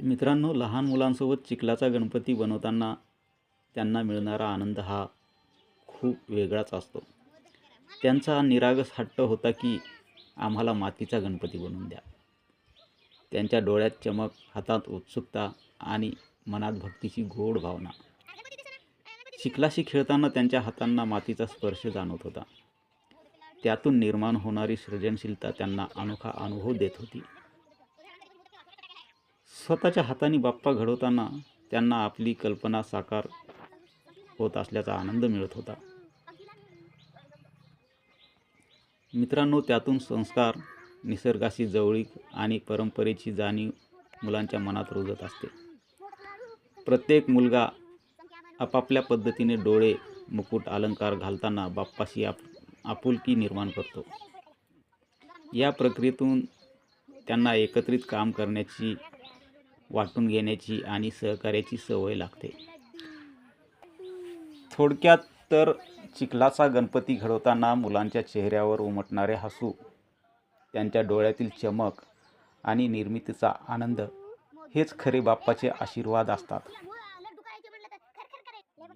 मित्रांनो, लहान मुलांसोबत चिखलाचा गणपती बनवताना त्यांना मिळणारा आनंद हा खूप वेगळाच असतो. त्यांचा निरागस हट्ट होता की आम्हाला मातीचा गणपती बनवून द्या. त्यांच्या डोळ्यात चमक, हातात उत्सुकता आणि मनात भक्तीची गोड भावना. चिखलाशी खेळताना त्यांच्या हातांना मातीचा स्पर्श जाणवत होता. त्यातून निर्माण होणारी सृजनशीलता त्यांना अनोखा अनुभव देत होती. स्वतःच्या हातांनी बाप्पा घडवताना त्यांना आपली कल्पना साकार होत असल्याचा आनंद मिळत होता. मित्रांनो, त्यातून संस्कार, निसर्गाशी जवळीक आणि परंपरेची जाणीव मुलांच्या मनात रुजत असते. प्रत्येक मुलगा आपापल्या पद्धतीने डोळे, मुकुट, अलंकार घालताना बाप्पाशी आपुलकी निर्माण करतो. या प्रक्रियेतून त्यांना एकत्रित काम करण्याची, वाटून घेण्याची आणि सहकार्याची सवय लागते. थोडक्यात तर चिखलाचा गणपती घडवताना मुलांच्या चेहऱ्यावर उमटणारे हसू, त्यांच्या डोळ्यातील चमक आणि निर्मितीचा आनंद हेच खरे बाप्पाचे आशीर्वाद असतात.